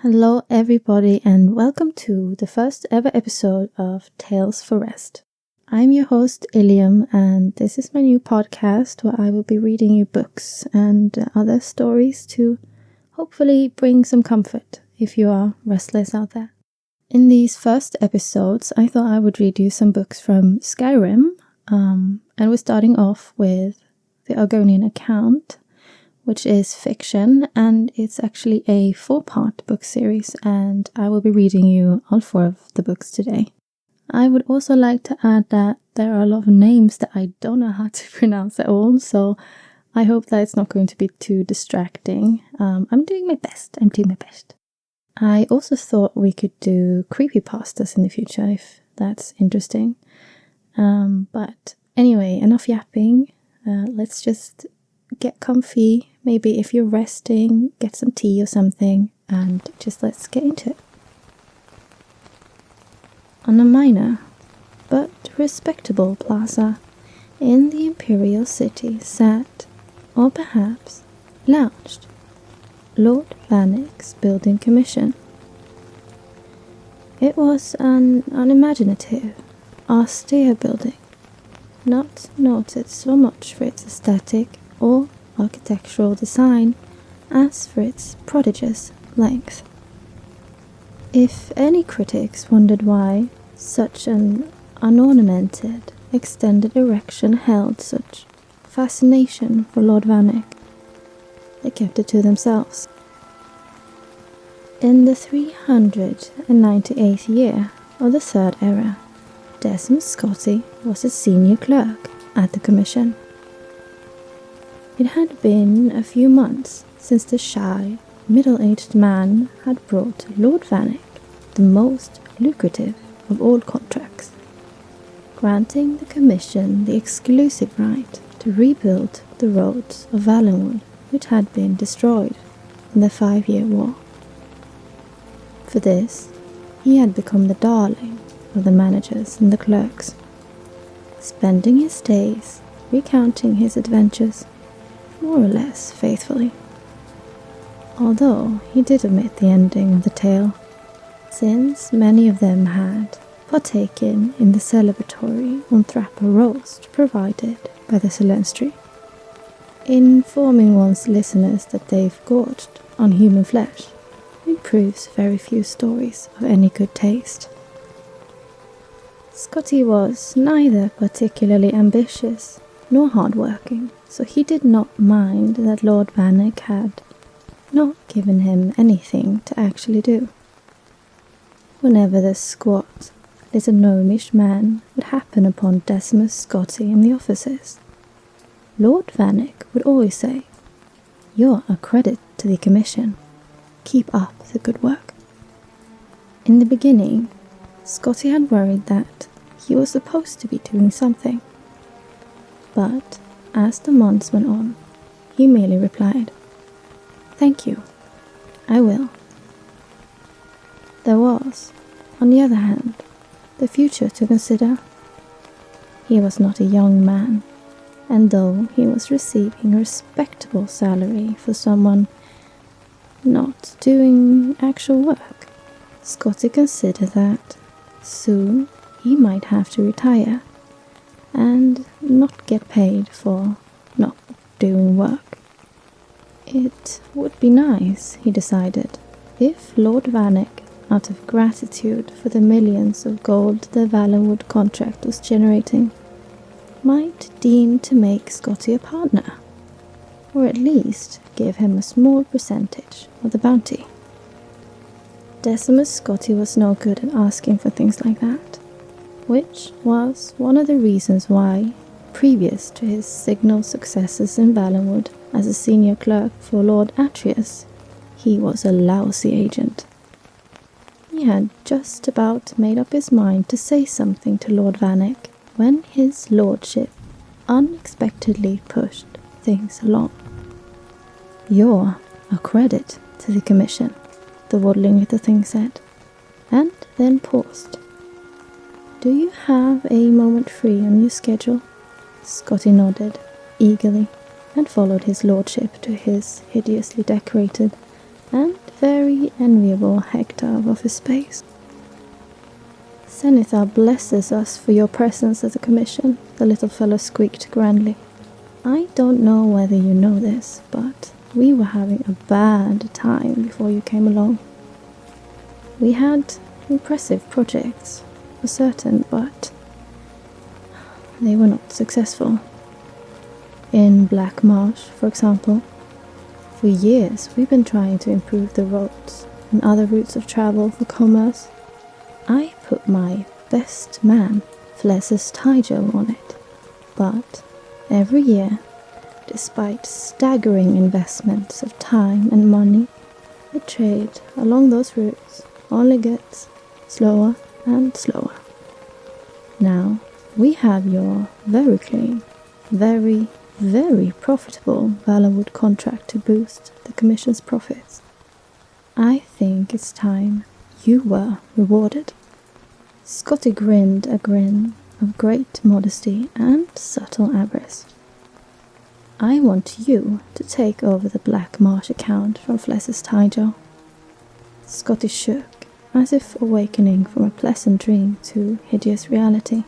Hello everybody and welcome to the first ever episode of Tales for Rest. I'm your host Ilium and this is my new podcast where I will be reading you books and other stories to hopefully bring some comfort if you are restless out there. In these first episodes I thought I would read you some books from Skyrim and we're starting off with the Argonian Account, which is fiction, and it's actually a 4-part book series, and I will be reading you all 4 of the books today. I would also like to add that there are a lot of names that I don't know how to pronounce at all, so I hope that it's not going to be too distracting. I'm doing my best. I also thought we could do creepypastas in the future, if that's interesting. But anyway, enough yapping. Let's just get comfy. Maybe if you're resting, get some tea or something, and just let's get into it. On a minor but respectable plaza in the imperial city sat, or perhaps lounged, Lord Vannick's building commission. It was an unimaginative, austere building, not noted so much for its aesthetic or architectural design as for its prodigious length. If any critics wondered why such an unornamented, extended erection held such fascination for Lord Vannick, they kept it to themselves. In the 398th year of the Third Era, Decimus Scotti was a senior clerk at the Commission. It had been a few months since the shy, middle-aged man had brought Lord Vannick the most lucrative of all contracts, granting the Commission the exclusive right to rebuild the roads of Valenwood which had been destroyed in the 5-year war. For this, he had become the darling of the managers and the clerks, spending his days recounting his adventures more or less faithfully. Although he did omit the ending of the tale, since many of them had partaken in the celebratory Onthrappa roast provided by the Solenstry, informing one's listeners that they've gorged on human flesh improves very few stories of any good taste. Scotti was neither particularly ambitious nor hard-working, so he did not mind that Lord Vannick had not given him anything to actually do. Whenever the squat, little gnomish man would happen upon Decimus Scotti in the offices, Lord Vannick would always say, "You're a credit to the Commission. Keep up the good work." In the beginning, Scotti had worried that he was supposed to be doing something, but as the months went on, he merely replied, "Thank you, I will." There was, on the other hand, the future to consider. He was not a young man, and though he was receiving a respectable salary for someone not doing actual work, Scotti considered that soon he might have to retire and not get paid for not doing work. It would be nice, he decided, if Lord Vannick, out of gratitude for the millions of gold the Valenwood contract was generating, might deign to make Scotti a partner, or at least give him a small percentage of the bounty. Decimus Scotti was no good at asking for things like that, which was one of the reasons why, previous to his signal successes in Valenwood as a senior clerk for Lord Atreus, he was a lousy agent. He had just about made up his mind to say something to Lord Vannick when his lordship unexpectedly pushed things along. "You're a credit to the Commission," the waddling little thing said, and then paused. "Do you have a moment free on your schedule?" Scotti nodded eagerly and followed his lordship to his hideously decorated and very every enviable hectare of office space. Zenithar blesses us for your presence at the commission, the little fellow squeaked grandly. I don't know whether you know this, but we were having a bad time before you came along. We had impressive projects, for certain, but they were not successful. In Black Marsh, for example, for years we've been trying to improve the roads and other routes of travel for commerce. I put my best man, Flessus Tyjo, on it, but every year, despite staggering investments of time and money, the trade along those routes only gets slower and slower. Now, we have your very clean, very, very profitable Valorwood contract to boost the commission's profits. I think it's time you were rewarded. Scotty grinned a grin of great modesty and subtle avarice. I want you to take over the Black Marsh account from Flessus Tyjo. Scotty shook, as if awakening from a pleasant dream to hideous reality.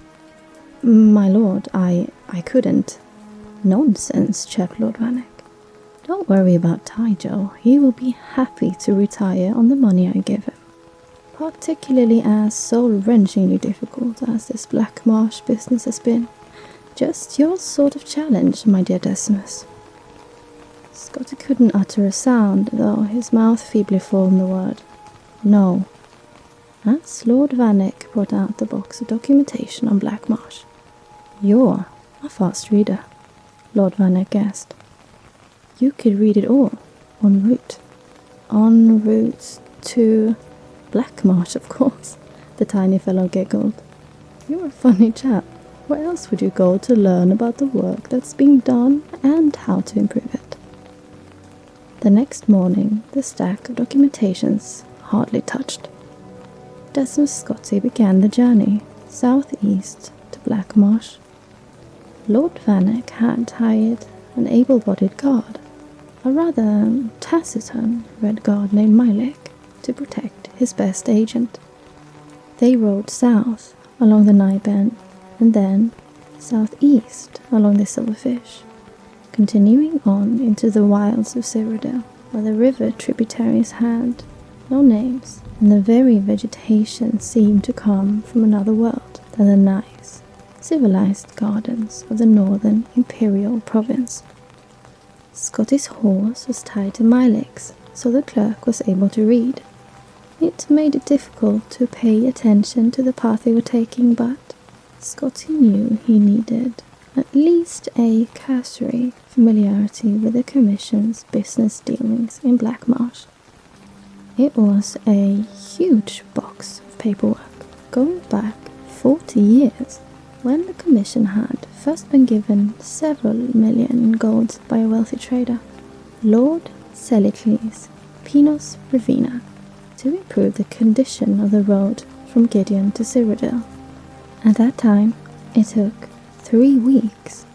My lord, I couldn't. Nonsense, chirped Lord Vanek. Don't worry about Tyjo. He will be happy to retire on the money I give him. Particularly as soul-wrenchingly difficult as this Black Marsh business has been. Just your sort of challenge, my dear Decimus. Scotty couldn't utter a sound, though his mouth feebly formed the word, no. As Lord Vanek brought out the box of documentation on Black Marsh. You're a fast reader, Lord Vanek guessed. You could read it all, en route. En route to Black Marsh, of course, the tiny fellow giggled. You're a funny chap. Where else would you go to learn about the work that's being done and how to improve it? The next morning, the stack of documentations hardly touched. Decimus Scotty began the journey southeast to Black Marsh. Lord Vanek had hired an able-bodied guard, a rather taciturn red guard named Mylik, to protect his best agent. They rode south along the Niben and then southeast along the Silverfish, continuing on into the wilds of Cyrodiil, where the river tributaries had no names, and the very vegetation seemed to come from another world than the nice, civilized gardens of the northern imperial province. Scotty's horse was tied to Mylik's, so the clerk was able to read. It made it difficult to pay attention to the path they were taking, but Scotty knew he needed at least a cursory familiarity with the Commission's business dealings in Black Marsh. It was a huge box of paperwork, going back 40 years, when the Commission had first been given several million in gold by a wealthy trader, Lord Celicles Pinos Revina, to improve the condition of the road from Gideon to Cyrodiil. At that time, it took 3 weeks,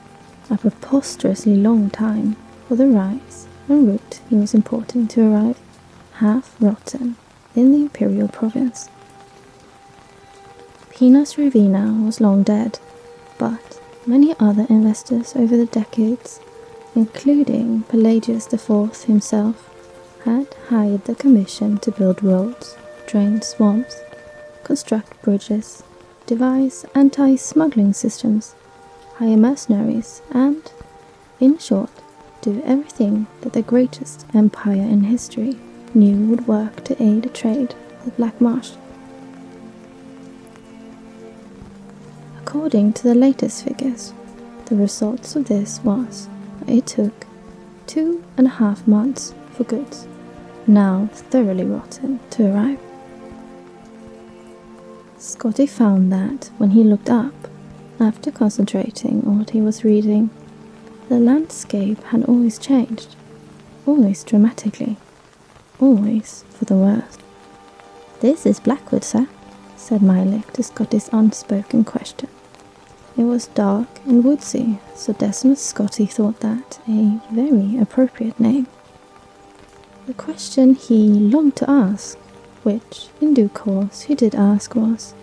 a preposterously long time, for the rice and root he was importing to arrive, half rotten, in the imperial province. Pinos Revina was long dead, but many other investors over the decades, including Pelagius IV himself, had hired the Commission to build roads, drain swamps, construct bridges, devise anti-smuggling systems, hire mercenaries, and, in short, do everything that the greatest empire in history knew would work to aid a trade with Black Marsh. According to the latest figures, the results of this was that it took 2.5 months for goods, now thoroughly rotten, to arrive. Scotty found that when he looked up, after concentrating on what he was reading, the landscape had always changed, always dramatically, always for the worse. "This is Blackwood, sir," said Mylik to Scotty's unspoken question. It was dark and woodsy, so Decimus Scotty thought that a very appropriate name. The question he longed to ask, which in due course he did ask, was,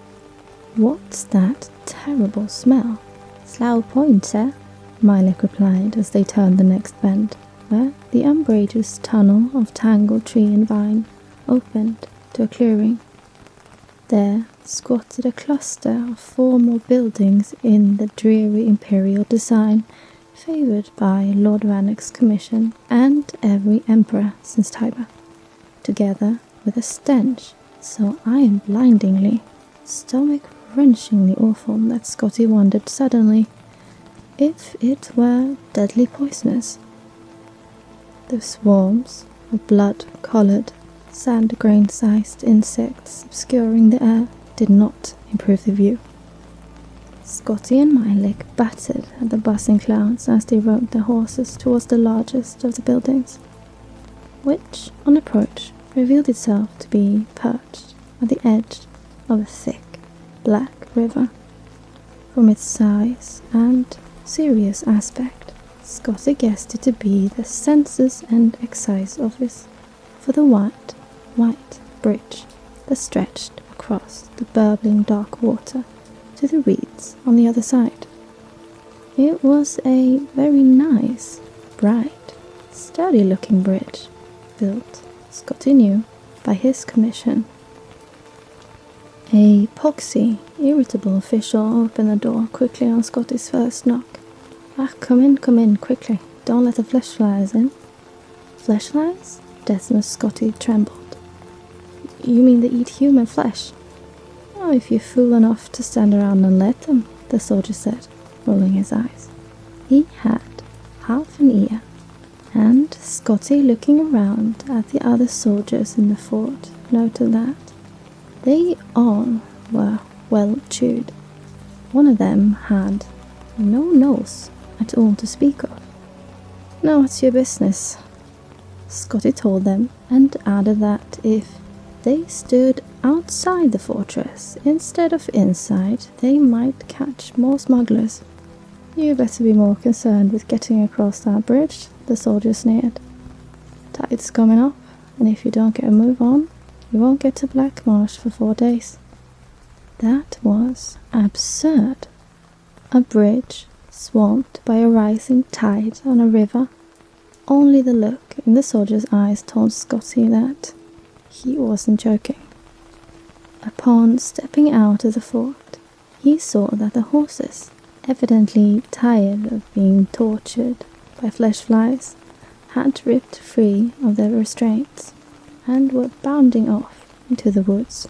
"What's that terrible smell?" "Slough Point, sir," Mylek replied as they turned the next bend, where the umbrageous tunnel of tangled tree and vine opened to a clearing. There squatted a cluster of formal buildings in the dreary imperial design favoured by Lord Rannoch's commission and every emperor since Tiber, together with a stench so iron-blindingly, stomach-wrenchingly awful that Scotty wondered suddenly if it were deadly poisonous. The swarms of blood-coloured, sand-grain-sized insects obscuring the air did not improve the view. Scotty and Mylek battered at the buzzing clouds as they rode their horses towards the largest of the buildings, which, on approach, revealed itself to be perched at the edge of a thick, black river. From its size and serious aspect, Scotty guessed it to be the Census and Excise Office for the white bridge that stretched across the burbling dark water to the reeds on the other side. It was a very nice, bright, sturdy-looking bridge, built, Scotty knew, by his commission. A poxy, irritable official opened the door quickly on Scotty's first knock. "Ah, come in, quickly. Don't let the flesh flies in." "Flesh flies?" Decimus Scotty trembled. "You mean they eat human flesh?" "Oh, if you're fool enough to stand around and let them," the soldier said, rolling his eyes. He had half an ear, and Scotty, looking around at the other soldiers in the fort, noted that they all were well chewed. One of them had no nose at all to speak of. "Now what's your business?" Scotty told them, and added that if they stood outside the fortress instead of inside, they might catch more smugglers. "You better be more concerned with getting across that bridge," the soldier sneered. "Tide's coming up, and if you don't get a move on, you won't get to Black Marsh for 4 days." That was absurd. A bridge swamped by a rising tide on a river. Only the look in the soldier's eyes told Scotty that he wasn't joking. Upon stepping out of the fort, he saw that the horses, evidently tired of being tortured by flesh flies, had ripped free of their restraints and were bounding off into the woods.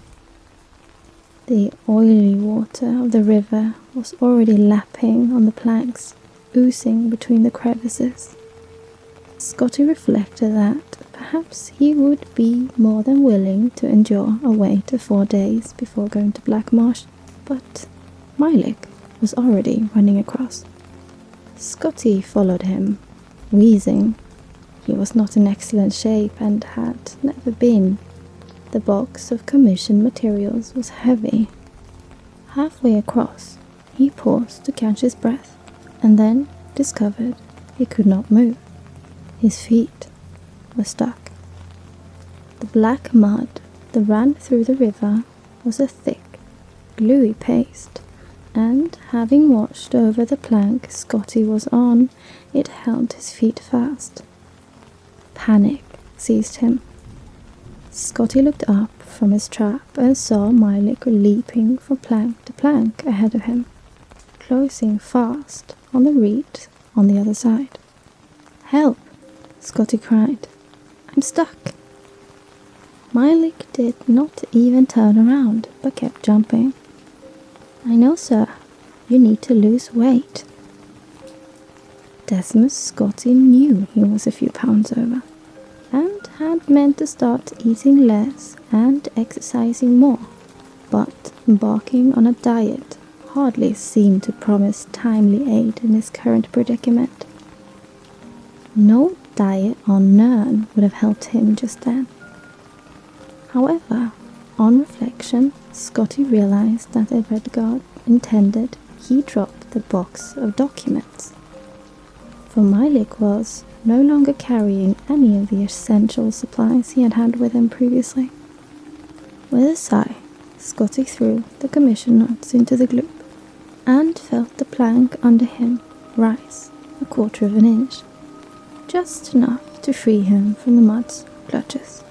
The oily water of the river was already lapping on the planks, oozing between the crevices. Scotty reflected that perhaps he would be more than willing to endure a wait of 4 days before going to Black Marsh, but Mylek was already running across. Scotty followed him, wheezing. He was not in excellent shape and had never been. The box of commissioned materials was heavy. Halfway across, he paused to catch his breath, and then discovered he could not move. His feet were stuck. The black mud that ran through the river was a thick, gluey paste, and having washed over the plank Scotty was on, it held his feet fast. Panic seized him. Scotty looked up from his trap and saw Mylek leaping from plank to plank ahead of him, closing fast on the reed on the other side. "Help!" Scotty cried. "I'm stuck!" Mylek did not even turn around, but kept jumping. "I know, sir. You need to lose weight." Decimus Scotty knew he was a few pounds over, and had meant to start eating less and exercising more, but embarking on a diet hardly seemed to promise timely aid in his current predicament. No diet on Nern would have helped him just then. However, on reflection, Scotty realized that if Edgard intended he dropped the box of documents. For Mylek was, no longer carrying any of the essential supplies he had had with him previously. With a sigh, Scotty threw the commission notes into the gloop and felt the plank under him rise 1/4 of an inch, just enough to free him from the mud's clutches.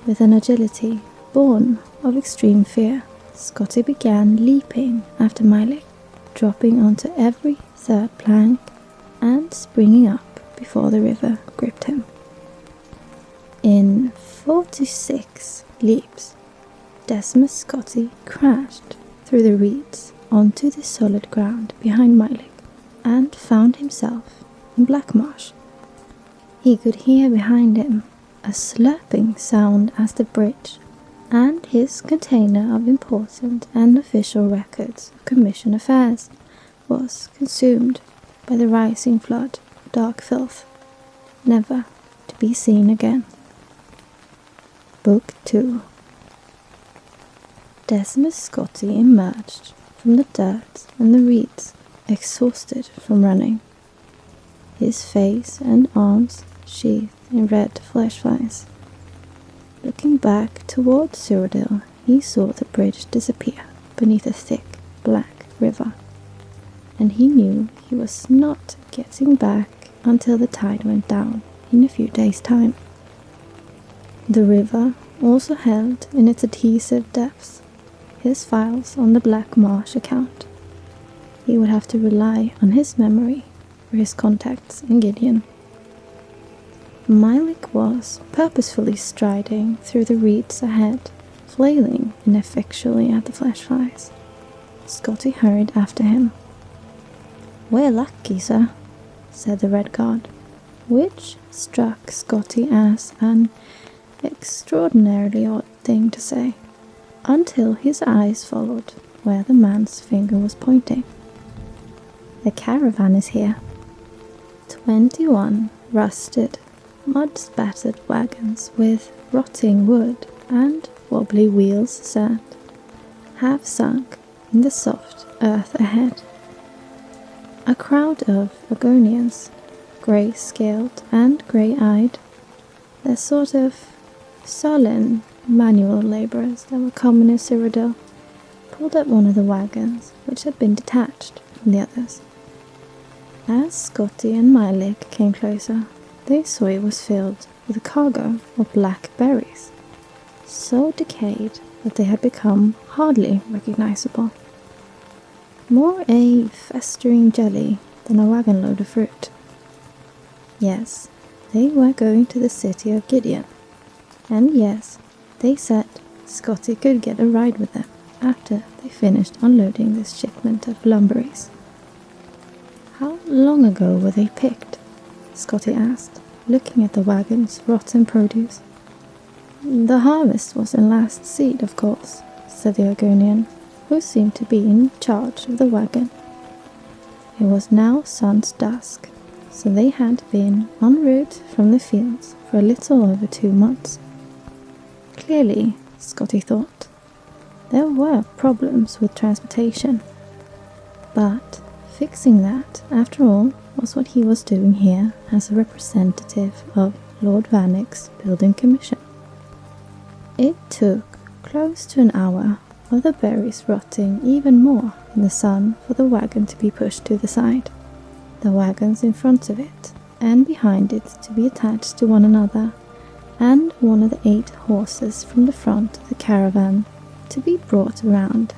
With an agility born of extreme fear, Scotty began leaping after Mylik, dropping onto every third plank and springing up before the river gripped him. In 46 leaps, Decimus Scotty crashed through the reeds onto the solid ground behind Mylik and found himself in Black Marsh. He could hear behind him a slurping sound as the bridge and his container of important and official records of commission affairs was consumed by the rising flood of dark filth, never to be seen again. Book 2. Decimus Scotty emerged from the dirt and the reeds, exhausted from running, his face and arms sheathed in red flashlights. Looking back towards Cyrodiil, he saw the bridge disappear beneath a thick black river, and he knew he was not getting back until the tide went down in a few days' time. The river also held in its adhesive depths his files on the Black Marsh account. He would have to rely on his memory for his contacts in Gideon. Mylik was purposefully striding through the reeds ahead, flailing ineffectually at the flashflies. Scotty hurried after him. "We're lucky, sir," said the Red Guard, which struck Scotty as an extraordinarily odd thing to say, until his eyes followed where the man's finger was pointing. "The caravan is here." 21 rusted, mud-spattered wagons with rotting wood and wobbly wheels sat, half sunk in the soft earth ahead. A crowd of Argonians, grey-scaled and grey-eyed, the sort of sullen manual labourers that were common in Cyrodiil, pulled at one of the wagons which had been detached from the others. As Scotty and Mylik came closer, they saw it was filled with a cargo of black berries, so decayed that they had become hardly recognizable. More a festering jelly than a wagon load of fruit. Yes, they were going to the city of Gideon, and yes, they said Scotty could get a ride with them after they finished unloading this shipment of lumberries. How long ago were they picked? Scotty asked, looking at the wagon's rotten produce. "The harvest was in last seed, of course," said the Argonian, who seemed to be in charge of the wagon. It was now sun's dusk, so they had been en route from the fields for a little over 2 months. Clearly, Scotty thought, there were problems with transportation, but fixing that, after all, was what he was doing here as a representative of Lord Vannick's building commission. It took close to an hour of the berries rotting even more in the sun for the wagon to be pushed to the side, the wagons in front of it and behind it to be attached to one another, and one of the 8 horses from the front of the caravan to be brought around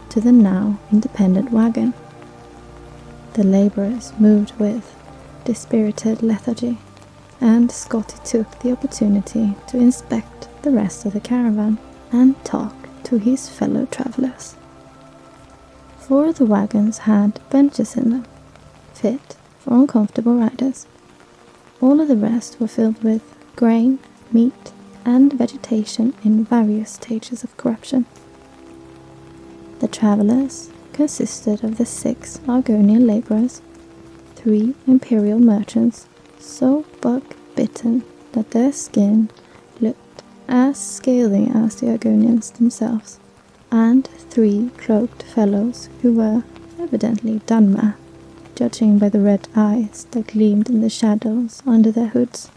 to the now independent wagon. The labourers moved with dispirited lethargy, and Scotty took the opportunity to inspect the rest of the caravan and talk to his fellow travellers. 4 of the wagons had benches in them, fit for uncomfortable riders. All of the rest were filled with grain, meat, and vegetation in various stages of corruption. The travellers consisted of the 6 Argonian labourers, 3 imperial merchants, so bug-bitten that their skin looked as scaly as the Argonians themselves, and 3 cloaked fellows who were evidently Dunmer, judging by the red eyes that gleamed in the shadows under their hoods.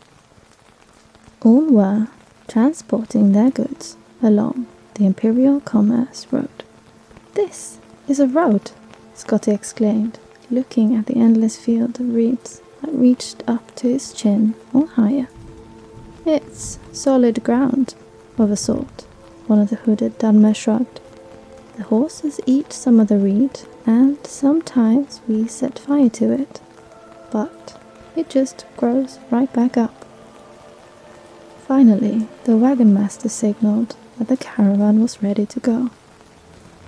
All were transporting their goods along the Imperial Commerce Road. "This is a road," Scotty exclaimed, looking at the endless field of reeds that reached up to his chin or higher. "It's solid ground, of a sort," one of the hooded Dunmer shrugged. "The horses eat some of the reed, and sometimes we set fire to it, but it just grows right back up." Finally, the wagon master signaled that the caravan was ready to go,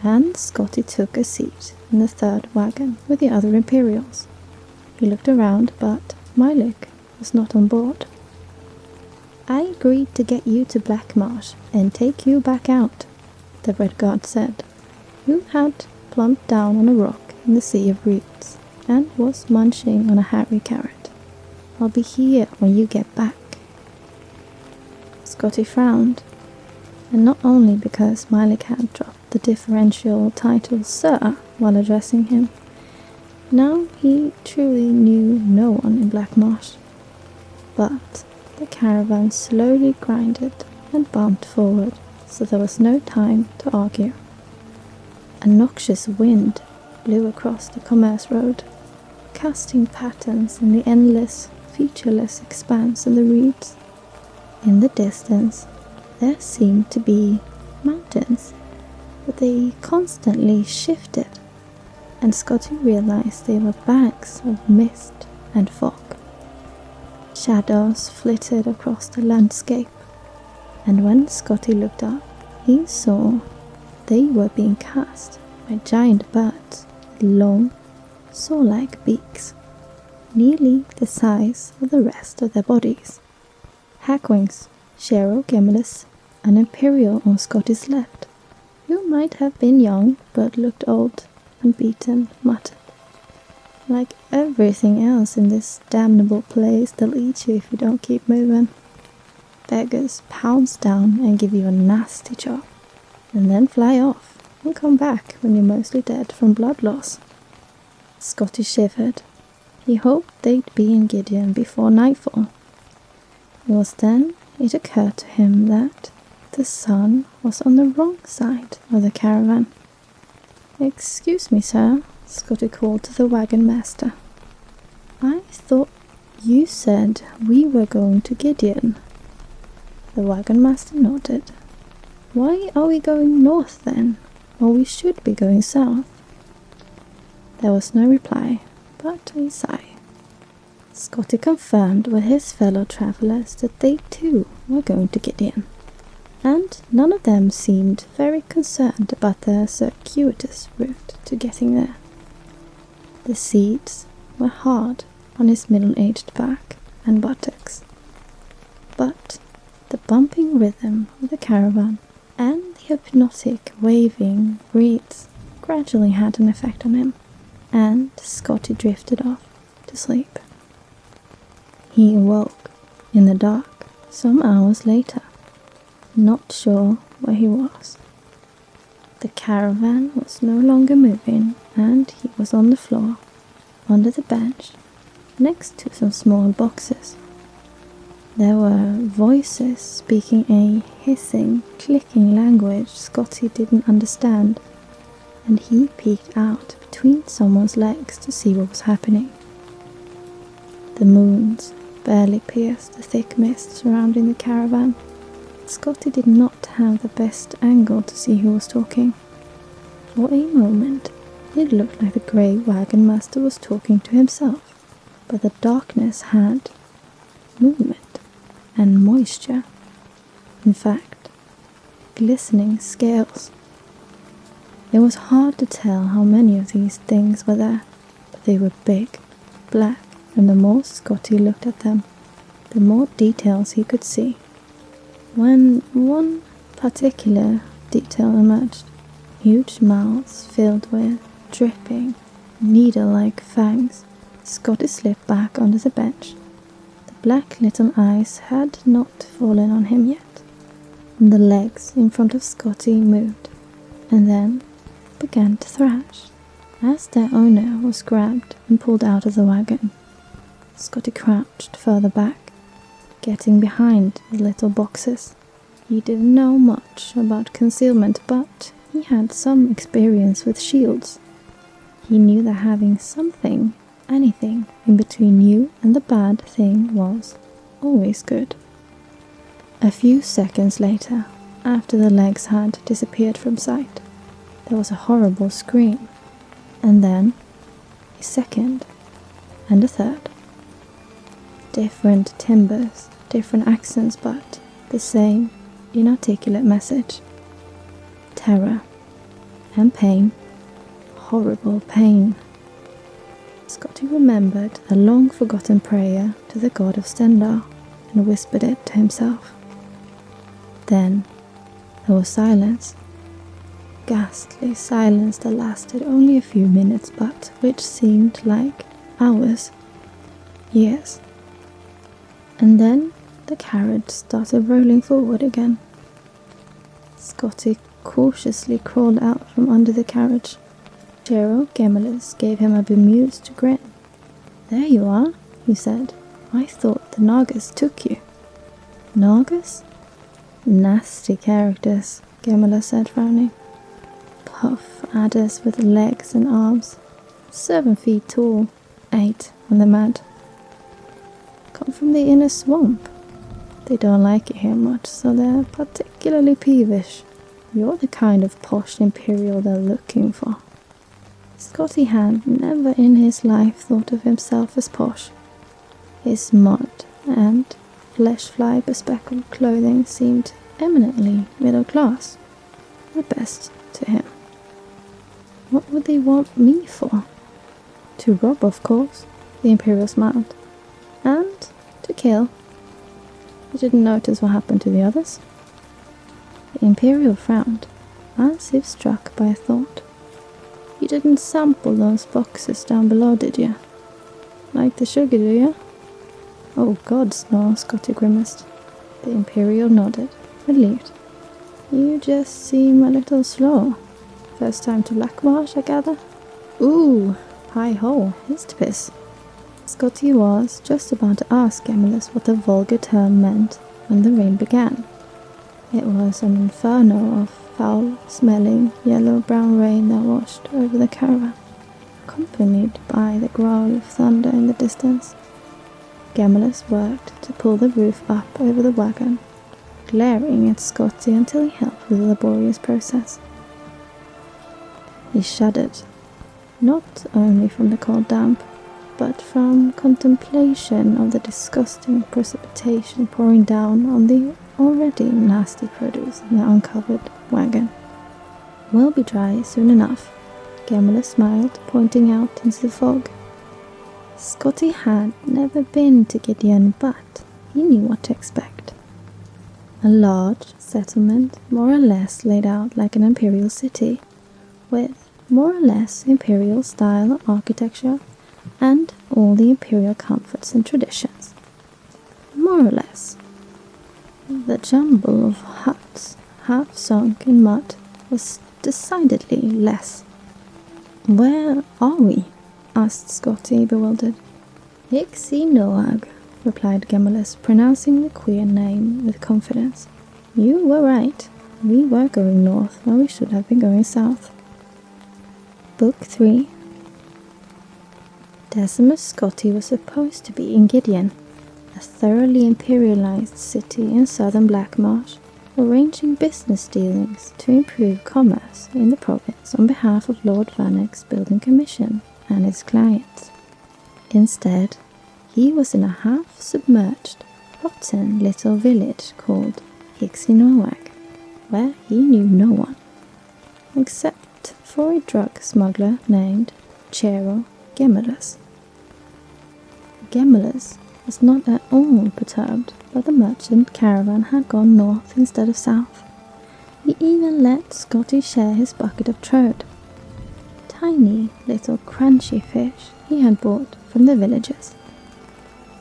and Scotty took a seat in the third wagon with the other Imperials. He looked around, but Mylik was not on board. "I agreed to get you to Blackmarsh and take you back out," the Red Guard said, who had plumped down on a rock in the sea of reeds and was munching on a hairy carrot. "I'll be here when you get back." Scotty frowned, and not only because Mylik had dropped the differential title Sir while addressing him. Now he truly knew no one in Blackmarsh. But the caravan slowly grinded and bumped forward, so there was no time to argue. A noxious wind blew across the commerce road, casting patterns in the endless, featureless expanse of the reeds. In the distance, there seemed to be mountains, but they constantly shifted, and Scotty realized they were banks of mist and fog. Shadows flitted across the landscape, and when Scotty looked up, he saw they were being cast by giant birds with long, saw-like beaks, nearly the size of the rest of their bodies. Hackwings, Shero Gimlis, an Imperial on Scotty's left, who might have been young but looked old and beaten, muttered, "Like everything else in this damnable place, they'll eat you if you don't keep moving. Beggars pounce down and give you a nasty chop, and then fly off and come back when you're mostly dead from blood loss." Scotty shivered. He hoped they'd be in Gideon before nightfall. It was then it occurred to him that the sun was on the wrong side of the caravan. "Excuse me, sir," Scotty called to the wagon master. "I thought you said we were going to Gideon." The wagon master nodded. "Why are we going north then? Or we should be going south?" There was no reply, but a sigh. Scotty confirmed with his fellow travellers that they too were going to Gideon, and none of them seemed very concerned about the circuitous route to getting there. The seats were hard on his middle-aged back and buttocks, but the bumping rhythm of the caravan and the hypnotic waving reeds gradually had an effect on him, and Scotty drifted off to sleep. He awoke in the dark some hours later, not sure where he was. The caravan was no longer moving, and he was on the floor, under the bench, next to some small boxes. There were voices speaking a hissing, clicking language Scotty didn't understand, and he peeked out between someone's legs to see what was happening. The moons barely pierced the thick mist surrounding the caravan. Scotty did not have the best angle to see who was talking. For a moment, it looked like the grey wagon master was talking to himself, but the darkness had movement and moisture. In fact, glistening scales. It was hard to tell how many of these things were there, but they were big, black, and the more Scotty looked at them, the more details he could see. When one particular detail emerged, huge mouths filled with dripping, needle-like fangs, Scotty slipped back onto the bench. The black little eyes had not fallen on him yet, and the legs in front of Scotty moved, and then began to thrash. As their owner was grabbed and pulled out of the wagon, Scotty crouched further back, getting behind the little boxes. He didn't know much about concealment, but he had some experience with shields. He knew that having something, anything, in between you and the bad thing was always good. A few seconds later, after the legs had disappeared from sight, there was a horrible scream, and then a second, and a third. Different timbers, different accents, but the same inarticulate message. Terror and pain, horrible pain. Scotty remembered a long-forgotten prayer to the god of Stendar and whispered it to himself. Then there was silence. Ghastly silence that lasted only a few minutes, but which seemed like hours, years. And then the carriage started rolling forward again. Scotty cautiously crawled out from under the carriage. Gerald Gemellus gave him a bemused grin. "There you are," he said. "I thought the Nagas took you." "Nagas? Nasty characters," Gemellus said, frowning. "Puff adders with legs and arms, 7 feet tall, 8 when they're mad. Come from the inner swamp. They don't like it here much, so they're particularly peevish. You're the kind of posh Imperial they're looking for." Scotty had never in his life thought of himself as posh. His mud and flesh-fly bespeckled clothing seemed eminently middle class, at best to him. What would they want me for? To rob, of course, the Imperial smiled. And to kill. You didn't notice what happened to the others? The Imperial frowned, as if struck by a thought. "You didn't sample those boxes down below, did you? Like the sugar, do you?" "Oh gods, no," Scotty grimaced. The Imperial nodded, relieved. "You just seem a little slow. First time to Lackmarsh, I gather?" "Ooh, hi-ho, hist-piss." Scotty was just about to ask Gemellus what the vulgar term meant when the rain began. It was an inferno of foul-smelling, yellow-brown rain that washed over the caravan, accompanied by the growl of thunder in the distance. Gemellus worked to pull the roof up over the wagon, glaring at Scotty until he helped with the laborious process. He shuddered, not only from the cold damp, but from contemplation of the disgusting precipitation pouring down on the already nasty produce in the uncovered wagon. "We'll be dry soon enough," Gemellus smiled, pointing out into the fog. Scotty had never been to Gideon, but he knew what to expect. A large settlement, more or less laid out like an imperial city, with more or less imperial style architecture and all the imperial comforts and traditions. More or less. The jumble of huts, half sunk in mud, was decidedly less. "Where are we?" asked Scotty, bewildered. "Ixinoag," replied Gemellus, pronouncing the queer name with confidence. "You were right. We were going north when we should have been going south." Book 3. Decimus Scotty was supposed to be in Gideon, a thoroughly imperialized city in southern Blackmarsh, arranging business dealings to improve commerce in the province on behalf of Lord Vanek's building commission and his clients. Instead, he was in a half-submerged, rotten little village called Ixinoag, where he knew no one, except for a drug smuggler named Chero Gemellus. Gemellus was not at all perturbed that the merchant caravan had gone north instead of south. He even let Scotty share his bucket of trode, tiny little crunchy fish he had bought from the villagers.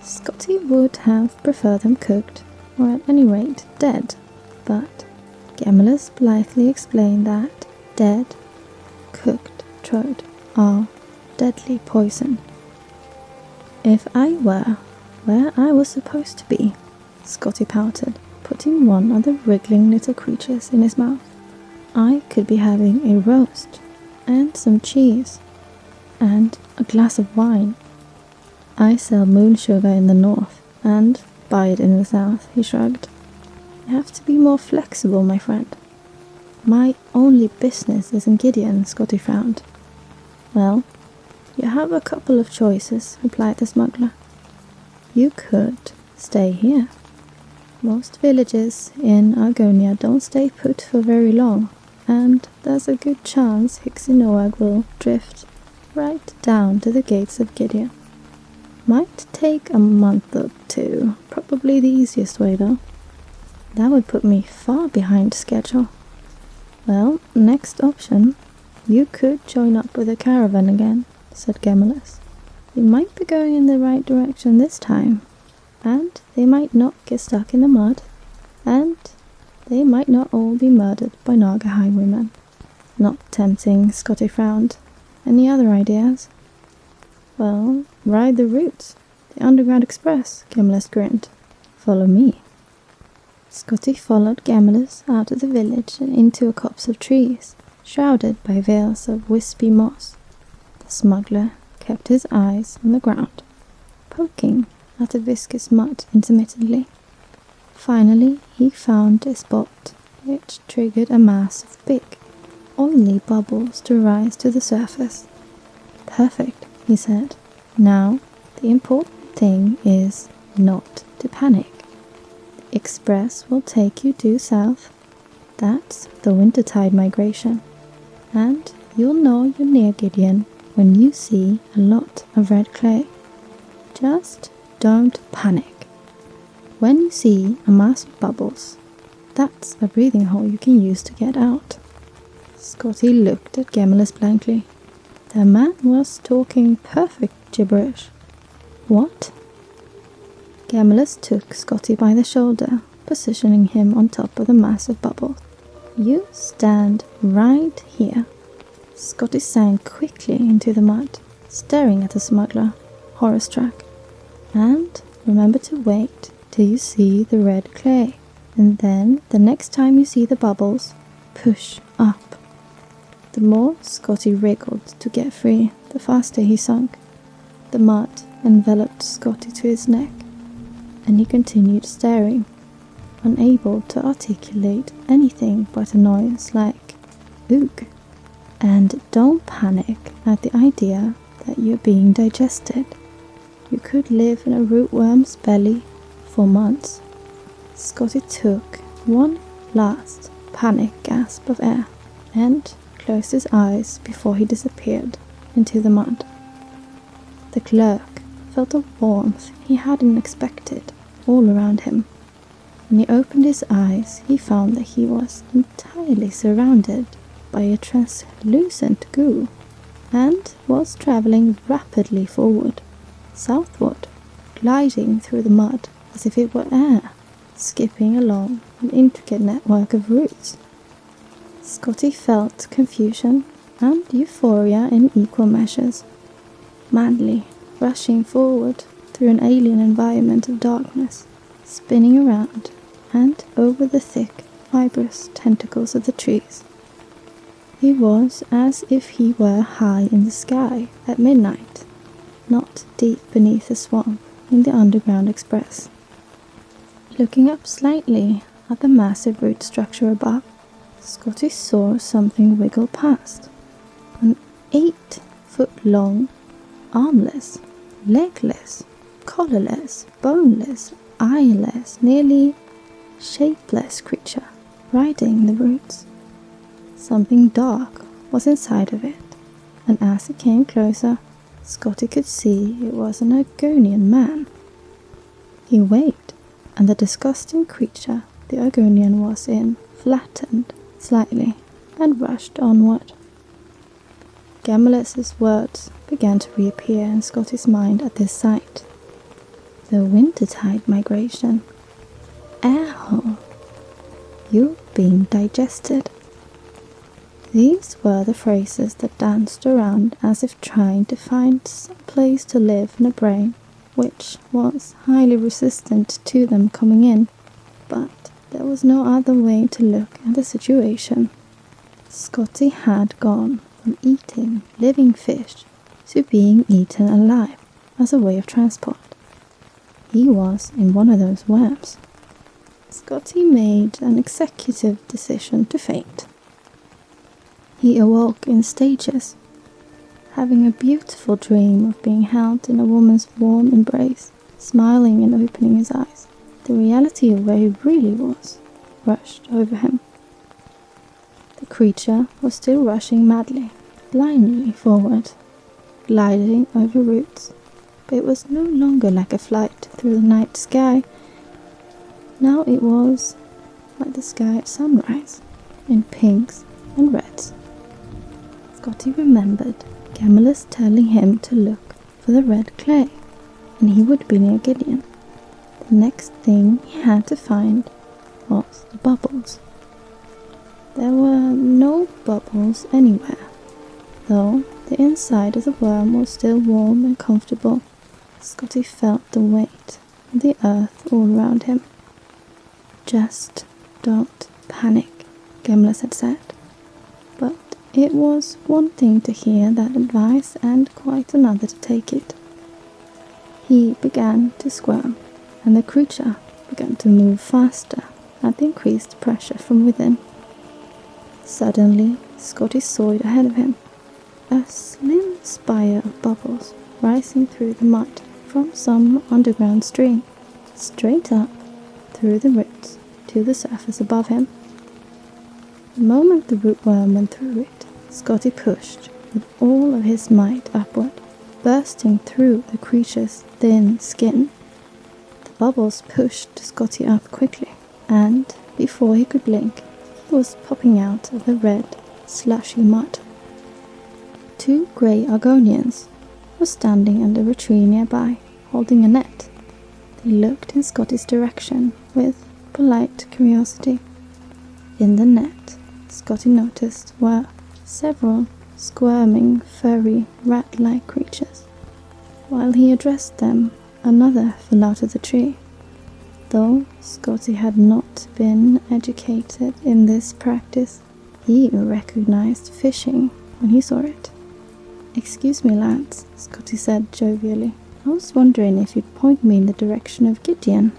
Scotty would have preferred them cooked, or at any rate dead, but Gemellus blithely explained that dead, cooked trode are deadly poison. If I were where I was supposed to be, Scotty pouted, putting one of the wriggling little creatures in his mouth, I could be having a roast, and some cheese, and a glass of wine. I sell moon sugar in the north, and buy it in the south, he shrugged. You have to be more flexible, my friend. My only business is in Gideon, Scotty frowned. Well, you have a couple of choices, replied the smuggler. You could stay here. Most villages in Argonia don't stay put for very long, and there's a good chance Hixinoag will drift right down to the gates of Gideon. Might take a month or two, probably the easiest way though. That would put me far behind schedule. Well, next option, you could join up with a caravan again, said Gemellus. You might be going in the right direction this time, and they might not get stuck in the mud, and they might not all be murdered by Naga highwaymen. Not tempting, Scotty frowned. Any other ideas? Well, ride the routes. The Underground Express, Gemellus grinned. Follow me. Scotty followed Gemellus out of the village and into a copse of trees, shrouded by veils of wispy moss. The smuggler kept his eyes on the ground, poking at the viscous mud intermittently. Finally, he found a spot which triggered a mass of big, oily bubbles to rise to the surface. Perfect, he said. Now, the important thing is not to panic. The express will take you due south. That's the wintertide migration. And you'll know you're near Gideon when you see a lot of red clay. Just don't panic. When you see a mass of bubbles, that's a breathing hole you can use to get out. Scotty looked at Gemellus blankly. The man was talking perfect gibberish. What? Gemellus took Scotty by the shoulder, positioning him on top of the mass of bubbles. You stand right here. Scotty sank quickly into the mud, staring at the smuggler, horror-struck. And remember to wait till you see the red clay, and then the next time you see the bubbles, push up. The more Scotty wriggled to get free, the faster he sunk. The mud enveloped Scotty to his neck, and he continued staring, unable to articulate anything but a noise like oog. And don't panic at the idea that you're being digested. You could live in a rootworm's belly for months. Scotty took one last panic gasp of air and closed his eyes before he disappeared into the mud. The clerk felt a warmth he hadn't expected all around him. When he opened his eyes, he found that he was entirely surrounded by a translucent goo and was travelling rapidly forward, southward, gliding through the mud as if it were air, skipping along an intricate network of roots. Scotty felt confusion and euphoria in equal measures, madly rushing forward through an alien environment of darkness, spinning around and over the thick, fibrous tentacles of the trees. He was as if he were high in the sky at midnight, not deep beneath a swamp in the Underground Express. Looking up slightly at the massive root structure above, Scotty saw something wiggle past. An 8-foot-long, armless, legless, collarless, boneless, eyeless, nearly shapeless creature riding the roots. Something dark was inside of it, and as it came closer, Scotty could see it was an Argonian man. He waved, and the disgusting creature the Argonian was in flattened slightly and rushed onward. Gemellus' words began to reappear in Scotty's mind at this sight. The wintertide migration. Airhole. You're being digested. These were the phrases that danced around as if trying to find some place to live in a brain which was highly resistant to them coming in, but there was no other way to look at the situation. Scotty had gone from eating living fish to being eaten alive as a way of transport. He was in one of those worms. Scotty made an executive decision to faint. He awoke in stages, having a beautiful dream of being held in a woman's warm embrace, smiling and opening his eyes. The reality of where he really was rushed over him. The creature was still rushing madly, blindly forward, gliding over roots, but it was no longer like a flight through the night sky. Now it was like the sky at sunrise, in pinks and reds. Scotty remembered Gemellus telling him to look for the red clay, and he would be near Gideon. The next thing he had to find was the bubbles. There were no bubbles anywhere, though the inside of the worm was still warm and comfortable. Scotty felt the weight of the earth all around him. Just don't panic, Gemellus had said. But it was one thing to hear that advice and quite another to take it. He began to squirm, and the creature began to move faster at the increased pressure from within. Suddenly, Scotty saw it ahead of him, a slim spire of bubbles rising through the mud from some underground stream, straight up through the roots to the surface above him. The moment the rootworm went through it, Scotty pushed with all of his might upward, bursting through the creature's thin skin. The bubbles pushed Scotty up quickly, and before he could blink, he was popping out of the red, slushy mud. 2 grey Argonians were standing under a tree nearby, holding a net. They looked in Scotty's direction with polite curiosity. In the net, Scotty noticed were several squirming, furry, rat-like creatures. While he addressed them, another fell out of the tree. Though Scotty had not been educated in this practice, he recognized fishing when he saw it. "Excuse me, lads," Scotty said jovially. "I was wondering if you'd point me in the direction of Gideon."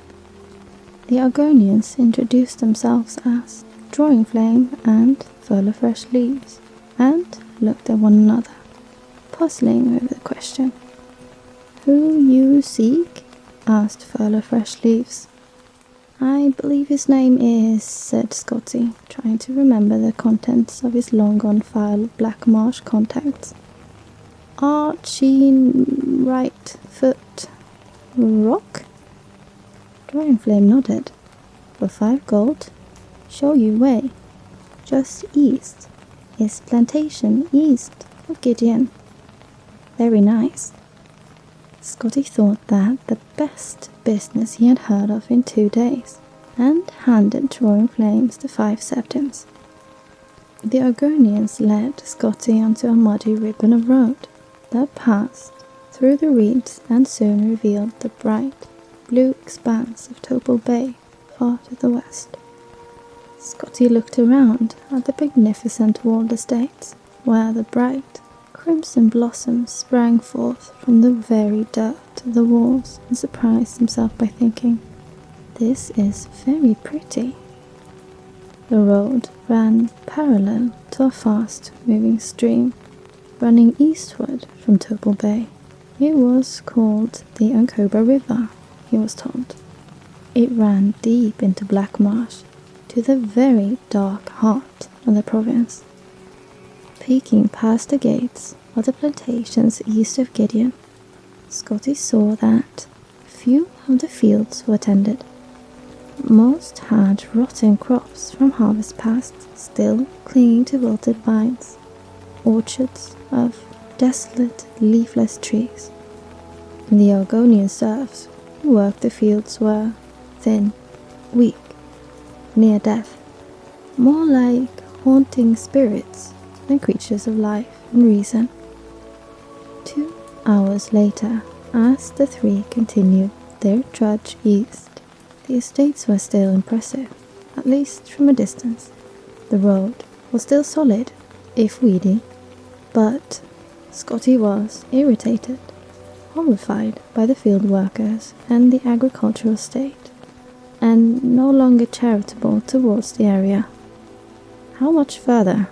The Argonians introduced themselves as Drawing Flame and Full of Fresh Leaves, and looked at one another, puzzling over the question. "Who you seek?" asked Full of Fresh Leaves. "I believe his name is," said Scotty, trying to remember the contents of his long-gone file of Black Marsh contacts. "Archie Right Foot Rock?" Drawing Flame nodded. "For 5 gold, show you way. Just east is plantation east of Gideon." "Very nice." Scotty thought that the best business he had heard of in 2 days, and handed Drawing Flames the 5 septims. The Argonians led Scotty onto a muddy ribbon of road that passed through the reeds and soon revealed the bright blue expanse of Topol Bay far to the west. Scotty looked around at the magnificent walled estates, where the bright crimson blossoms sprang forth from the very dirt of the walls, and surprised himself by thinking, "This is very pretty." The road ran parallel to a fast-moving stream, running eastward from Topol Bay. It was called the Ankoba River, he was told. It ran deep into Black Marsh, to the very dark heart of the province. Peeking past the gates of the plantations east of Gideon, Scotty saw that few of the fields were tended. Most had rotten crops from harvest past still clinging to wilted vines, orchards of desolate, leafless trees. The Argonian serfs who worked the fields were thin, weak, near death, more like haunting spirits than creatures of life and reason. 2 hours later, as the three continued their trudge east, the estates were still impressive, at least from a distance. The road was still solid, if weedy, but Scotty was irritated, horrified by the field workers and the agricultural state, and no longer charitable towards the area. How much further?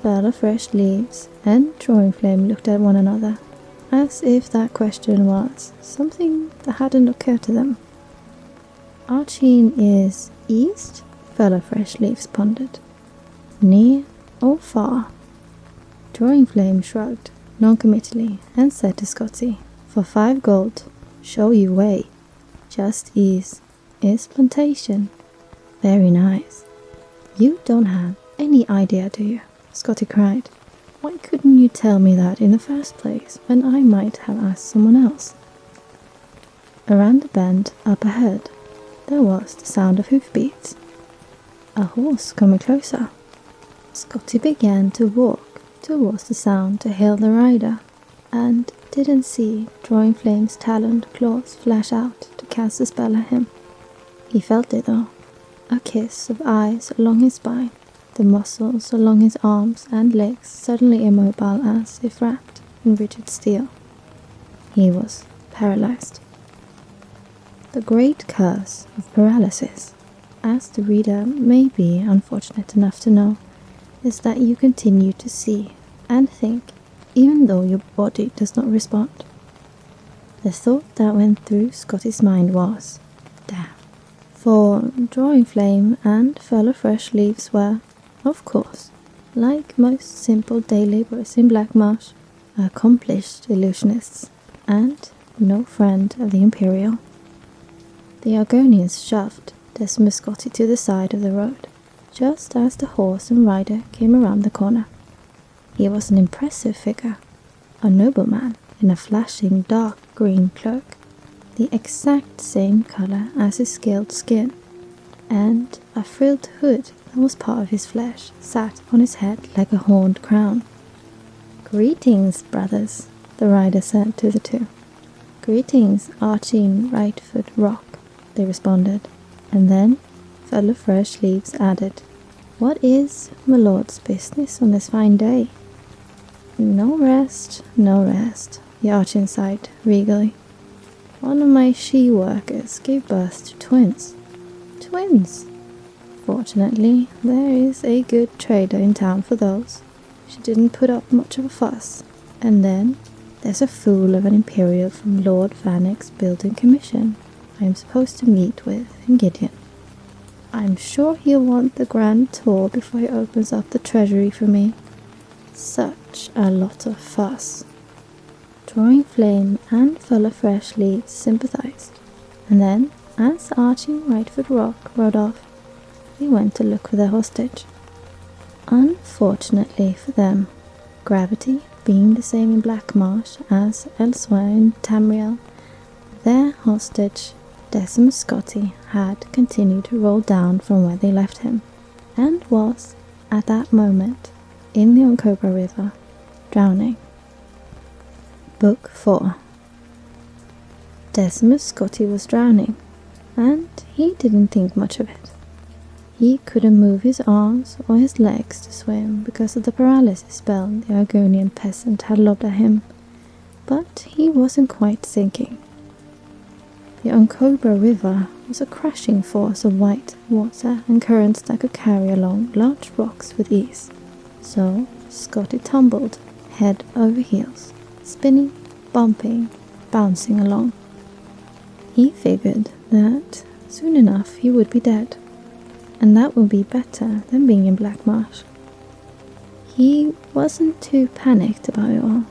Fell of Fresh Leaves and Drawing Flame looked at one another, as if that question was something that hadn't occurred to them. Argonian is east? Fell of Fresh Leaves pondered. Near or far? Drawing Flame shrugged non-committally and said to Scotty, "For 5 gold, show you way. Just east is plantation. Very nice." "You don't have any idea, do you?" Scotty cried. "Why couldn't you tell me that in the first place, when I might have asked someone else?" Around the bend up ahead, there was the sound of hoofbeats. A horse coming closer. Scotty began to walk towards the sound to hail the rider, and didn't see Drawing Flame's taloned claws flash out to cast a spell at him. He felt it though, a kiss of eyes along his spine, the muscles along his arms and legs suddenly immobile as if wrapped in rigid steel. He was paralyzed. The great curse of paralysis, as the reader may be unfortunate enough to know, is that you continue to see and think even though your body does not respond. The thought that went through Scotty's mind was, damn. For Drawing Flame and Fell of Fresh Leaves were, of course, like most simple day laborers in Black Marsh, accomplished illusionists, and no friend of the Imperial. The Argonians shoved Decimus Scotty to the side of the road, just as the horse and rider came around the corner. He was an impressive figure, a nobleman in a flashing dark green cloak, the exact same color as his scaled skin, and a frilled hood that was part of his flesh sat on his head like a horned crown. "Greetings, brothers," the rider said to the two. "Greetings, Argonian Rightfoot Rock," they responded, and then Fell of Fresh Leaves added, "What is my lord's business on this fine day?" No rest, the Argonian sighed regally. "One of my she-workers gave birth to twins." "Twins? Fortunately, there is a good trader in town for those. She didn't put up much of a fuss. And then there's a fool of an Imperial from Lord Vanek's building commission I am supposed to meet with in Gideon. I'm sure he'll want the grand tour before he opens up the treasury for me. Such a lot of fuss." Drawing Flame and Fell of Fresh Leaves sympathized, and then, as Argonian Rightfoot Rock rode off, they went to look for their hostage. Unfortunately for them, gravity being the same in Black Marsh as elsewhere in Tamriel, their hostage, Decimus Scotty, had continued to roll down from where they left him, and was, at that moment, in the Oncobra River, drowning. Book 4. Decimus Scotty was drowning, and he didn't think much of it. He couldn't move his arms or his legs to swim because of the paralysis spell the Argonian peasant had lobbed at him, but he wasn't quite sinking. The Oncobra River was a crashing force of white water and currents that could carry along large rocks with ease. So Scotty tumbled head over heels, spinning, bumping, bouncing along. He figured that soon enough he would be dead, and that would be better than being in Black Marsh. He wasn't too panicked about it all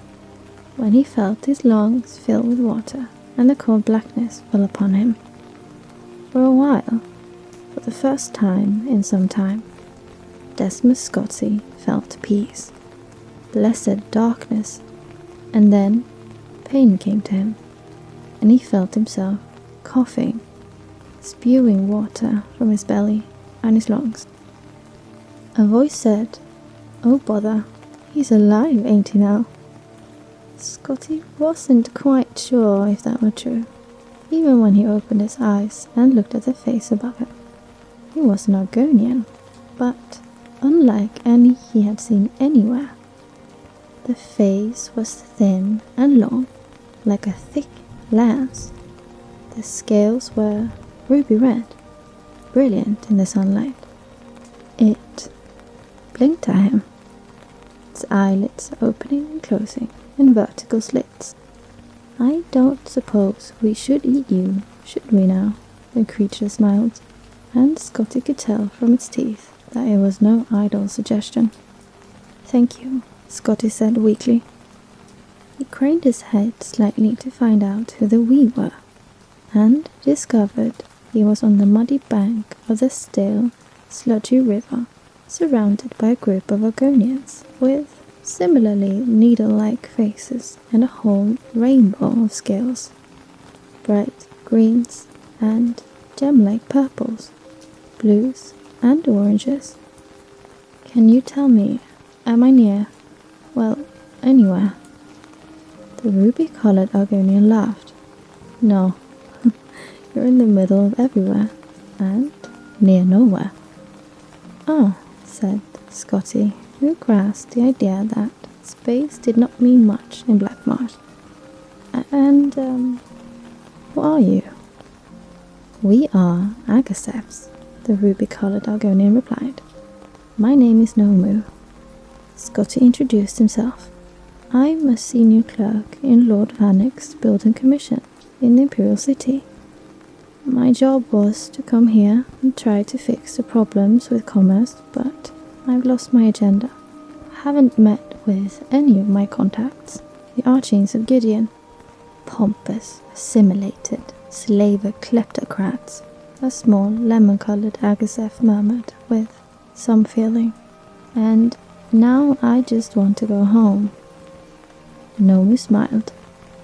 when he felt his lungs fill with water and the cold blackness fell upon him. For a while, for the first time in some time, Decimus Scotty felt peace, blessed darkness, and then pain came to him, and he felt himself coughing, spewing water from his belly and his lungs. A voice said, Oh bother, he's alive, ain't he now? Scotty wasn't quite sure if that were true, even when he opened his eyes and looked at the face above him. He was an Argonian, but unlike any he had seen anywhere. The face was thin and long, like a thick lance. The scales were ruby red, brilliant in the sunlight. It blinked at him, its eyelids opening and closing in vertical slits. I don't suppose we should eat you, should we now? The creature smiled, and Scotty could tell from its teeth that it was no idle suggestion. Thank you, Scotty said weakly. He craned his head slightly to find out who the we were, and discovered he was on the muddy bank of the still, sludgy river, surrounded by a group of Argonians with similarly needle-like faces and a whole rainbow of scales, bright greens and gem-like purples, blues and oranges. Can you tell me, am I near, well, anywhere? The ruby-colored Argonian laughed. No, you're in the middle of everywhere, and near nowhere. Oh, said Scotty, who grasped the idea that space did not mean much in Black Marsh. And, who are you? We are Agassefs, the ruby-colored Argonian replied. My name is Nomu. Scotty introduced himself. I'm a senior clerk in Lord Vanek's building commission in the Imperial City. My job was to come here and try to fix the problems with commerce, but I've lost my agenda. Haven't met with any of my contacts, the Archings of Gideon. Pompous, assimilated, slaver kleptocrats, a small lemon-colored Agassef murmured with some feeling. And now I just want to go home. Nomu smiled,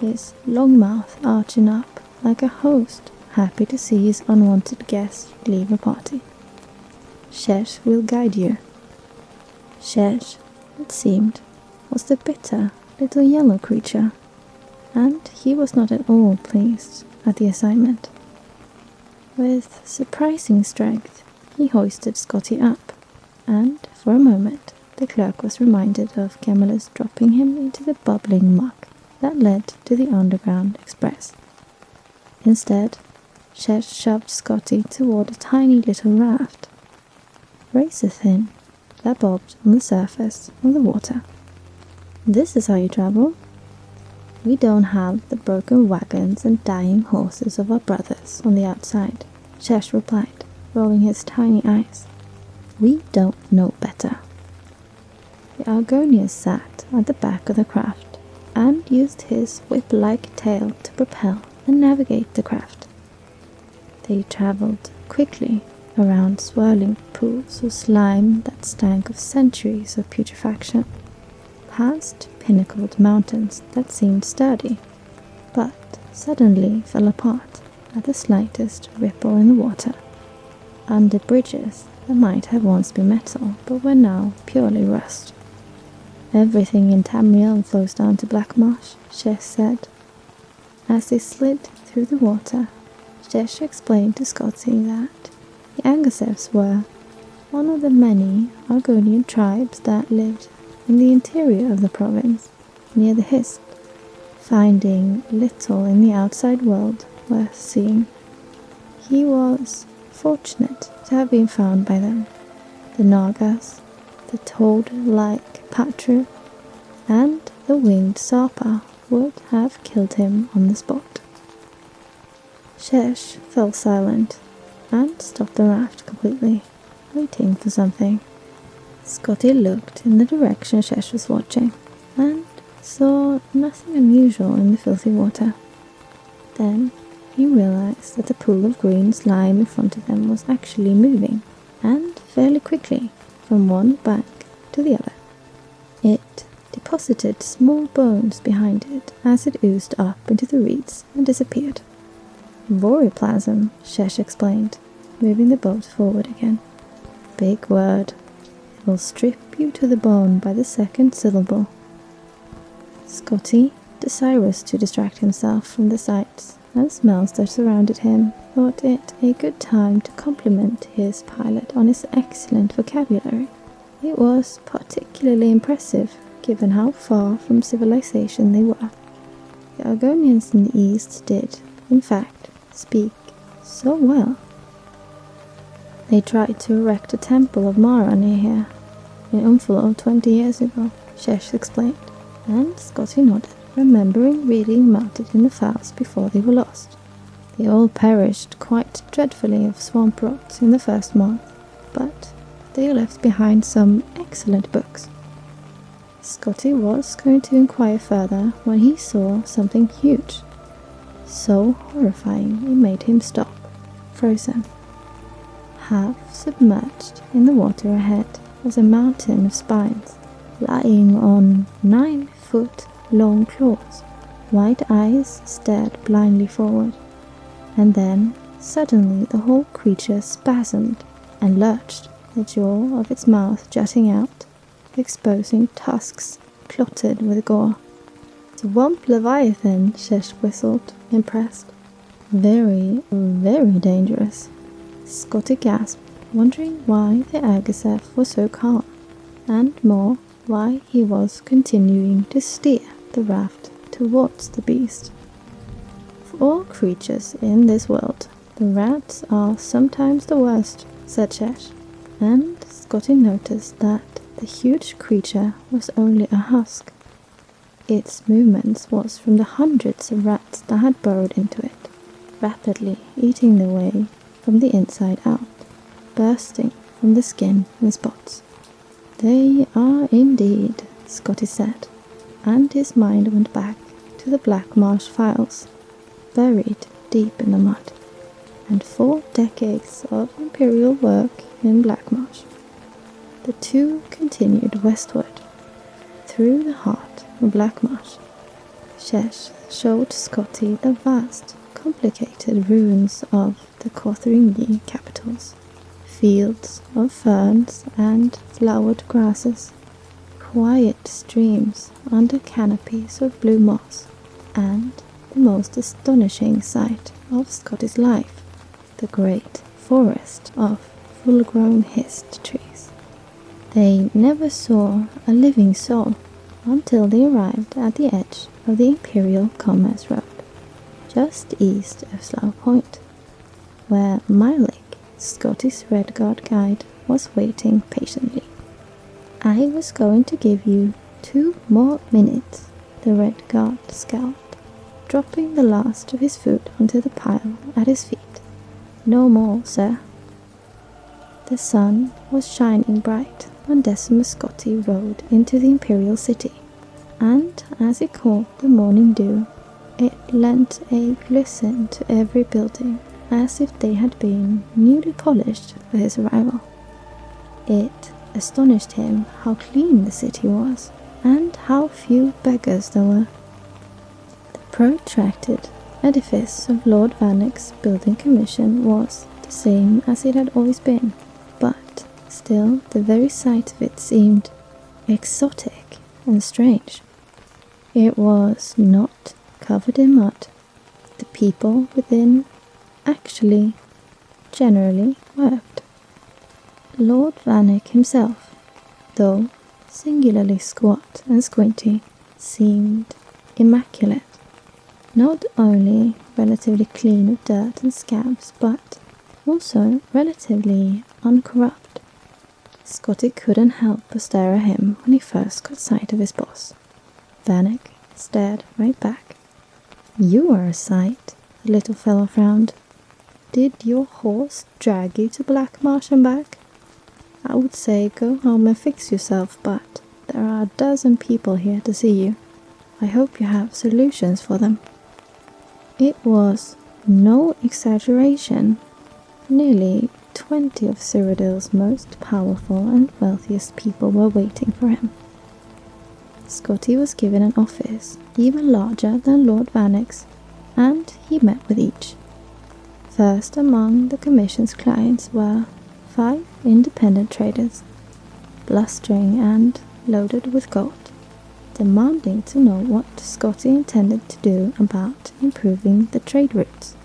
his long mouth arching up like a host happy to see his unwanted guest leave a party. Shesh will guide you. Shesh, it seemed, was the bitter little yellow creature, and he was not at all pleased at the assignment. With surprising strength, he hoisted Scotty up, and for a moment the clerk was reminded of Gemela's dropping him into the bubbling muck that led to the Underground Express. Instead, Shesh shoved Scotty toward a tiny little raft, razor-thin, that bobbed on the surface of the water. This is how you travel. We don't have the broken wagons and dying horses of our brothers on the outside, Shesh replied, rolling his tiny eyes. We don't know better. The Argonian sat at the back of the craft and used his whip-like tail to propel and navigate the craft. They travelled quickly around swirling pools of slime that stank of centuries of putrefaction, past pinnacled mountains that seemed sturdy, but suddenly fell apart at the slightest ripple in the water, under bridges that might have once been metal but were now purely rust. Everything in Tamriel flows down to Black Marsh, Shesh said. As they slid through the water, Shesh explained to Scotty that the Agassefs were one of the many Argonian tribes that lived in the interior of the province, near the Hist, finding little in the outside world worth seeing. He was fortunate to have been found by them. The Nagas, the toad-like Patru, and the winged Sarpa would have killed him on the spot. Shesh fell silent and stopped the raft completely, waiting for something. Scotty looked in the direction Shesh was watching and saw nothing unusual in the filthy water. Then he realized that the pool of green slime in front of them was actually moving, and fairly quickly, from one bank to the other. It deposited small bones behind it as it oozed up into the reeds and disappeared. Voroplasm, Shesh explained, moving the boat forward again. Big word. will strip you to the bone by the second syllable. Scotty, desirous to distract himself from the sights and smells that surrounded him, thought it a good time to compliment his pilot on his excellent vocabulary. It was particularly impressive, given how far from civilization they were. The Argonians in the east did, in fact, speak so well. They tried to erect a temple of Mara near here, in Umfalo 20 years ago, Shesh explained, and Scotty nodded, remembering reading about it in the files before they were lost. They all perished quite dreadfully of swamp rot in the first month, but they left behind some excellent books. Scotty was going to inquire further when he saw something huge, so horrifying it made him stop, frozen. Half submerged in the water ahead was a mountain of spines, lying on 9-foot-long claws. Wide eyes stared blindly forward, and then suddenly the whole creature spasmed and lurched, the jaw of its mouth jutting out, exposing tusks clotted with gore. "Swamp Leviathan," Shesh whistled, impressed. "Very, very dangerous." Scotty gasped, wondering why the Argisef was so calm, and more, why he was continuing to steer the raft towards the beast. "Of all creatures in this world, the rats are sometimes the worst," said Shesh, and Scotty noticed that the huge creature was only a husk. Its movements was from the hundreds of rats that had burrowed into it, rapidly eating their way from the inside out, bursting from the skin in spots. "They are indeed," Scotty said, and his mind went back to the Black Marsh files, buried deep in the mud, and 4 decades of imperial work in Black Marsh. The two continued westward, through the heart of Black Marsh. Shesh showed Scotty the vast, complicated ruins of the Kothringi capitals, fields of ferns and flowered grasses, quiet streams under canopies of blue moss, and the most astonishing sight of Scotty's life, the great forest of full-grown hist trees. They never saw a living soul until they arrived at the edge of the Imperial Commerce Road, just east of Slough Point, where Mylik, Scotty's Red Guard guide, was waiting patiently. "I was going to give you 2 more minutes," the Red Guard scowled, dropping the last of his food onto the pile at his feet. "No more, sir." The sun was shining bright when Decimus Scotty rode into the Imperial City, and as he caught the morning dew, it lent a glisten to every building, as if they had been newly polished for his arrival. It astonished him how clean the city was, and how few beggars there were. The protracted edifice of Lord Vanek's building commission was the same as it had always been, but still the very sight of it seemed exotic and strange. It was not covered in mud. The people within actually generally worked. Lord Vanek himself, though singularly squat and squinty, seemed immaculate. Not only relatively clean of dirt and scabs, but also relatively uncorrupt. Scotty couldn't help but stare at him when he first caught sight of his boss. Vanek stared right back. "You are a sight," the little fellow frowned. "Did your horse drag you to Black Marsh and back? I would say go home and fix yourself, but there are a dozen people here to see you. I hope you have solutions for them." It was no exaggeration. Nearly 20 of Cyrodiil's most powerful and wealthiest people were waiting for him. Scotty was given an office even larger than Lord Vanek's, and he met with each. First among the commission's clients were 5 independent traders. blustering and loaded with gold, demanding to know what Scotty intended to do about improving the trade routes.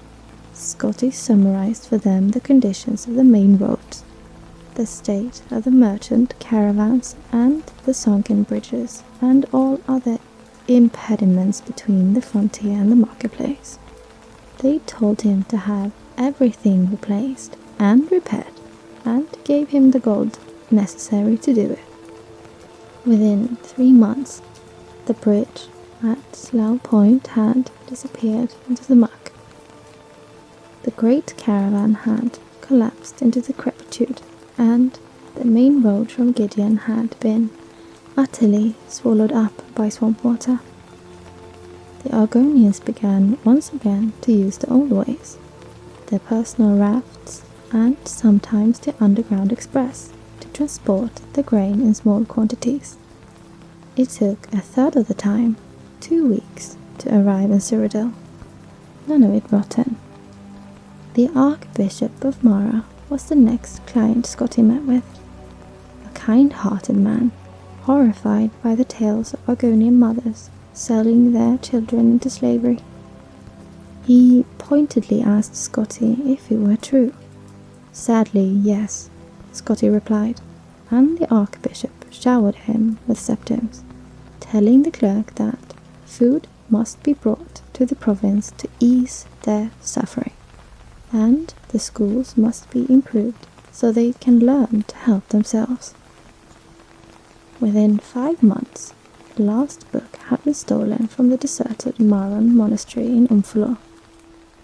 Scotty summarized for them the conditions of the main roads, the state of the merchant caravans and the sunken bridges, and all other impediments between the frontier and the marketplace. They told him to have everything replaced and repaired, and gave him the gold necessary to do it. Within 3 months, the bridge at Slough Point had disappeared into the muck. The great caravan had collapsed into decrepitude, and the main road from Gideon had been utterly swallowed up by swamp water. The Argonians began once again to use the old ways, their personal rafts and sometimes the underground express to transport the grain in small quantities. It took a third of the time, 2 weeks, to arrive in Cyrodiil. None of it rotten. The Archbishop of Mara was the next client Scotty met with. A kind-hearted man, horrified by the tales of Argonian mothers selling their children into slavery. He pointedly asked Scotty if it were true. Sadly, yes, Scotty replied, and the Archbishop showered him with septims, telling the clerk that food must be brought to the province to ease their suffering, and the schools must be improved so they can learn to help themselves. Within 5 months, the last book had been stolen from the deserted Maran monastery in Umfalor.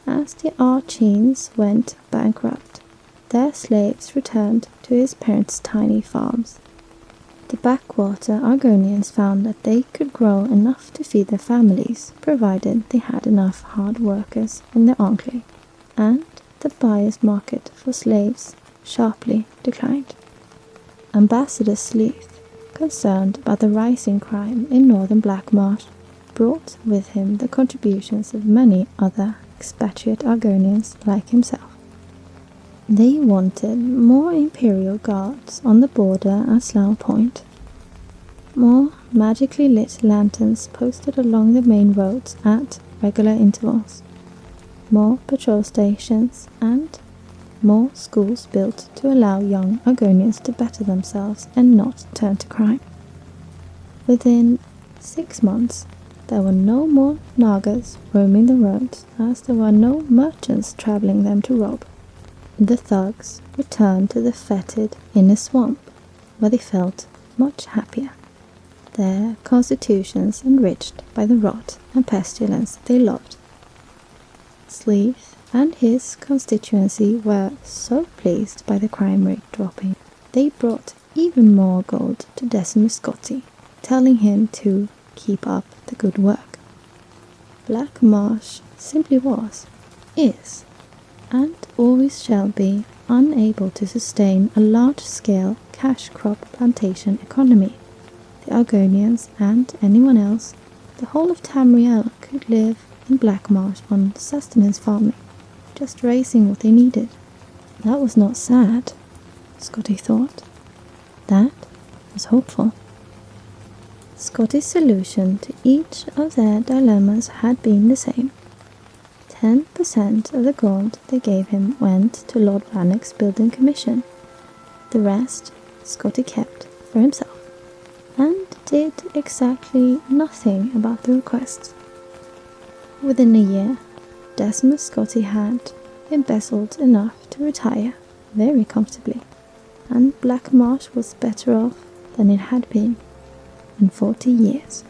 As the Archenes went bankrupt, their slaves returned to his parents' tiny farms. The backwater Argonians found that they could grow enough to feed their families, provided they had enough hard workers in their enclave, and the buyer's market for slaves sharply declined. Ambassador Sleeth, concerned about the rising crime in northern Blackmarsh, brought with him the contributions of many other expatriate Argonians like himself. They wanted more imperial guards on the border at Slough Point, more magically lit lanterns posted along the main roads at regular intervals, more patrol stations, and more schools built to allow young Argonians to better themselves and not turn to crime. Within 6 months, there were no more Nagas roaming the roads, as there were no merchants travelling them to rob. The thugs returned to the fetid inner swamp, where they felt much happier, their constitutions enriched by the rot and pestilence they loved. Sleeth and his constituency were so pleased by the crime rate dropping, they brought even more gold to Decimus Scotti, telling him to keep up the good work. Blackmarsh simply was, is, and always shall be unable to sustain a large-scale cash crop plantation economy. The Argonians and anyone else, the whole of Tamriel could live in Blackmarsh on sustenance farming, just raising what they needed. That was not sad, Scotty thought. That was hopeful. Scotty's solution to each of their dilemmas had been the same. 10% of the gold they gave him went to Lord Vannick's building commission. The rest Scotty kept for himself, and did exactly nothing about the requests. Within a year, Decimus Scotti had embezzled enough to retire very comfortably, and Blackmarsh was better off than it had been in 40 years.